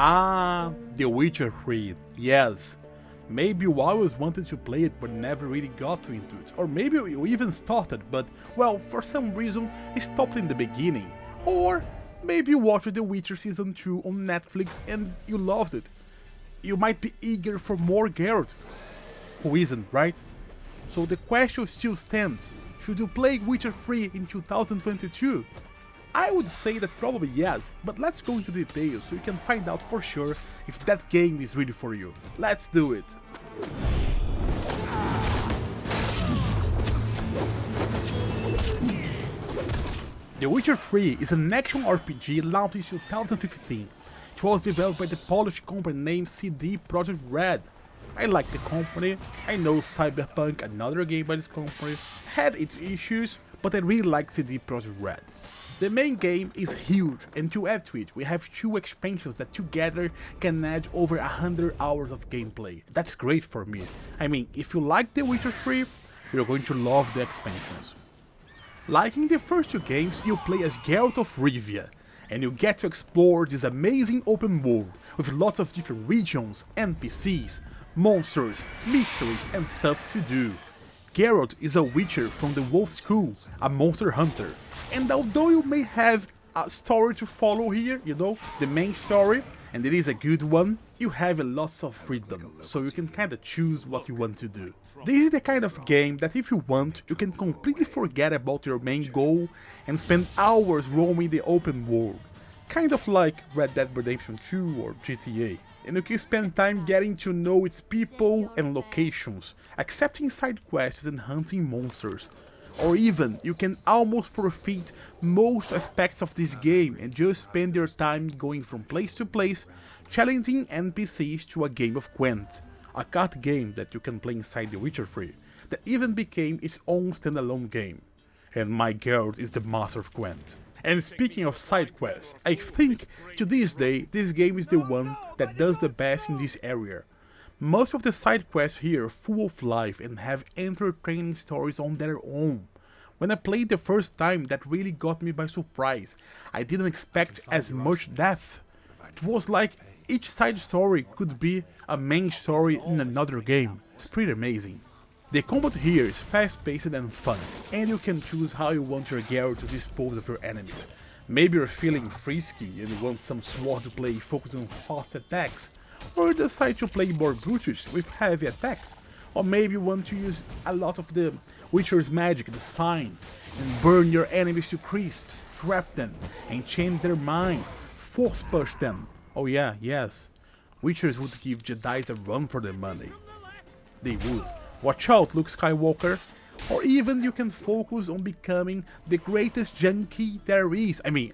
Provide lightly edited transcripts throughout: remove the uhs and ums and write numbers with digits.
Ah, The Witcher 3, yes. Maybe you always wanted to play it but never really got into it. Or maybe you even started but, well, for some reason stopped in the beginning. Or maybe you watched The Witcher Season 2 on Netflix and you loved it. You might be eager for more Geralt. Who isn't, right? So the question still stands. Should you play Witcher 3 in 2022? I would say that probably yes, but let's go into details so you can find out for sure if that game is really for you. Let's do it! The Witcher 3 is an action RPG launched in 2015. It was developed by the Polish company named CD Projekt Red. I like the company, I know Cyberpunk, another game by this company, had its issues, but I really like CD Projekt Red. The main game is huge, and to add to it, we have 2 expansions that together can add over 100 hours of gameplay. That's great for me. I mean, if you like The Witcher 3, you're going to love the expansions. Like in the first 2 games, you play as Geralt of Rivia, and you get to explore this amazing open world with lots of different regions, NPCs, monsters, mysteries and stuff to do. Geralt is a witcher from the Wolf School, a monster hunter, and although you may have a story to follow here, you know, the main story, and it is a good one, you have lots of freedom, so you can kinda choose what you want to do. This is the kind of game that if you want, you can completely forget about your main goal and spend hours roaming the open world, kind of like Red Dead Redemption 2 or GTA. And you can spend time getting to know its people and locations, accepting side quests and hunting monsters. Or even, you can almost forfeit most aspects of this game and just spend your time going from place to place, challenging NPCs to a game of Gwent, a card game that you can play inside The Witcher 3, that even became its own standalone game. And my Geralt is the master of Gwent. And speaking of side quests, I think to this day this game is the one that does the best in this area. Most of the side quests here are full of life and have entertaining stories on their own. When I played the first time, that really got me by surprise. I didn't expect as much depth. It was like each side story could be a main story in another game. It's pretty amazing. The combat here is fast-paced and fun, and you can choose how you want your Geralt to dispose of your enemies. Maybe you're feeling frisky and you want some sword to play focused on fast attacks, or you decide to play more brutish with heavy attacks, or maybe you want to use a lot of the Witcher's magic, the signs, and burn your enemies to crisps, trap them, and change their minds, force push them. Oh yeah, yes, Witchers would give Jedi's a run for their money. They would. Watch out, Luke Skywalker. Or even you can focus on becoming the greatest junkie there is. I mean,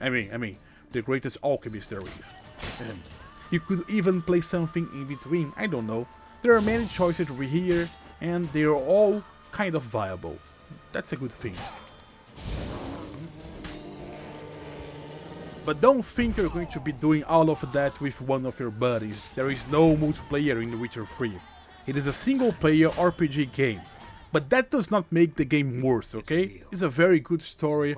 the greatest alchemist there is. And you could even play something in between, I don't know. There are many choices over here, and they are all kind of viable. That's a good thing. But don't think you're going to be doing all of that with one of your buddies. There is no multiplayer in The Witcher 3. It is a single-player RPG game, but that does not make the game worse, okay? It's a very good story,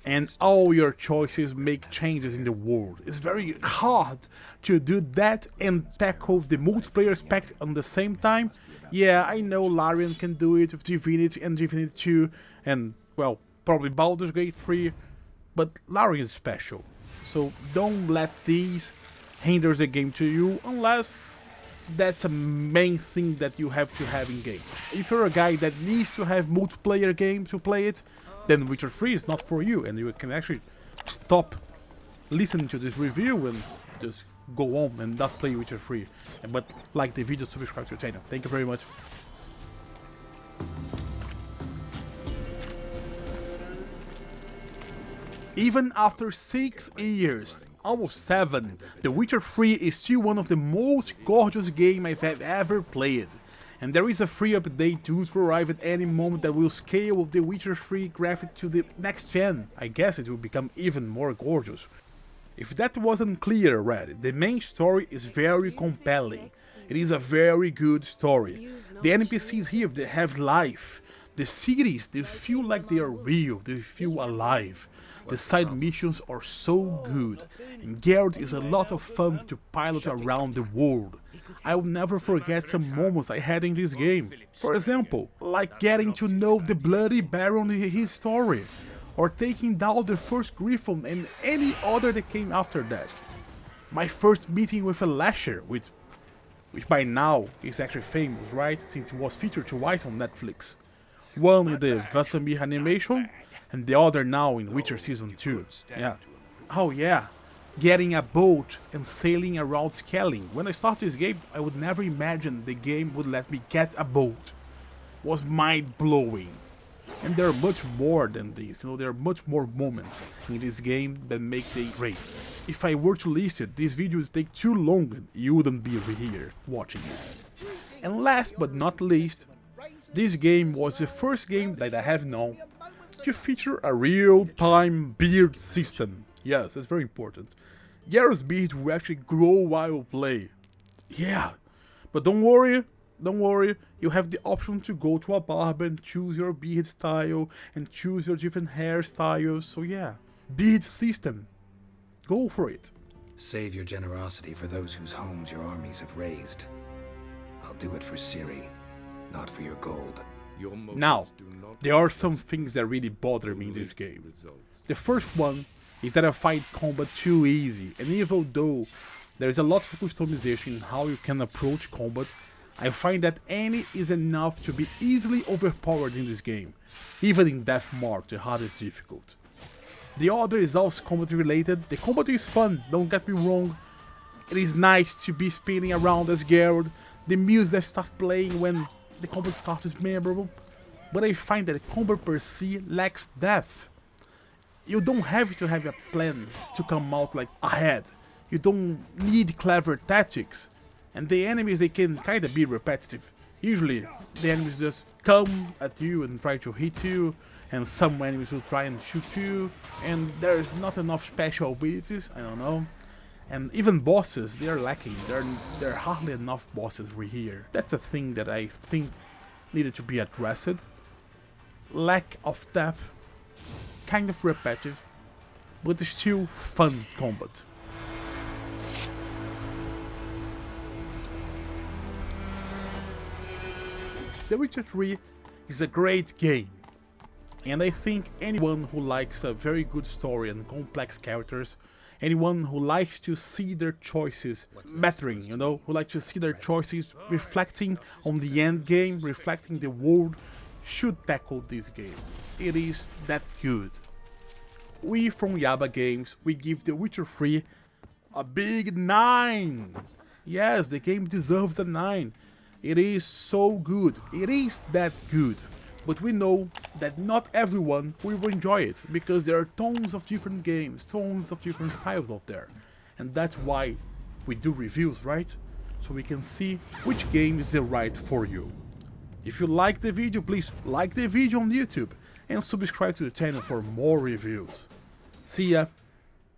and all your choices make changes in the world. It's very hard to do that and tackle the multiplayer aspect at the same time. Yeah, I know Larian can do it with Divinity and Divinity 2, and, well, probably Baldur's Gate 3, but Larian is special. So don't let these hinder the game to you, unless that's a main thing that you have to have in game. If you're a guy that needs to have multiplayer game to play it, then Witcher 3 is not for you, and you can actually stop listening to this review and just go on and not play Witcher 3. But like the video, subscribe to the channel. Thank you very much. Even after 6 years, almost 7, The Witcher 3 is still one of the most gorgeous games I have ever played. And there is a free update due to arrive at any moment that will scale The Witcher 3 graphic to the next gen. I guess it will become even more gorgeous. If that wasn't clear already, the main story is very compelling. It is a very good story. The NPCs here, they have life. The cities, they feel like they are real, they feel alive. The side missions are so good, and Geralt is a lot of fun to pilot around the world. I will never forget some moments I had in this game. For example, like getting to know the Bloody Baron in his story, or taking down the first Griffon and any other that came after that. My first meeting with a Lasher, which by now is actually famous, right? Since it was featured twice on Netflix. One in the Vasamir animation, and the other now in Witcher Season 2. Yeah. Oh yeah, getting a boat and sailing around Skelling. When I started this game, I would never imagine the game would let me get a boat. It was mind-blowing. And there are much more than this, there are much more moments in this game that make it great. If I were to list it, this video would take too long and you wouldn't be here watching it. And last but not least, this game was the first game that I have known to feature a real-time beard system. Yes, that's very important. Geralt's beard will actually grow while you play. Yeah, but don't worry, you have the option to go to a barber and choose your beard style and choose your different hairstyles, so yeah, beard system. Go for it. Save your generosity for those whose homes your armies have razed. I'll do it for Ciri, not for your gold. Now, there are some things that really bother me in this game. The first one is that I find combat too easy, and even though there is a lot of customization in how you can approach combat, I find that any is enough to be easily overpowered in this game, even in Death Mark, the hardest difficult. The other is also combat related. The combat is fun, don't get me wrong. It is nice to be spinning around as Geralt. The music that starts playing when the combat starts is memorable. But I find that the combat per se lacks depth. You don't have to have a plan to come out like ahead. You don't need clever tactics. And the enemies, they can kinda be repetitive. Usually, the enemies just come at you and try to hit you, and some enemies will try and shoot you, and there's not enough special abilities, I don't know. And even bosses, they are lacking. There are hardly enough bosses for here. That's a thing that I think needed to be addressed. Lack of depth, kind of repetitive, but still fun combat. The Witcher 3 is a great game, and I think anyone who likes a very good story and complex characters, anyone who likes to see their choices mattering, who likes to see their choices reflecting on the end game, reflecting the world, should tackle this game. It is that good. We from Yaba Games, we give The Witcher 3 a big 9! Yes, the game deserves a 9. It is so good, it is that good, but we know that not everyone will enjoy it, because there are tons of different games, tons of different styles out there, and that's why we do reviews, right? So we can see which game is the right for you. If you like the video, please like the video on YouTube, and subscribe to the channel for more reviews. See ya!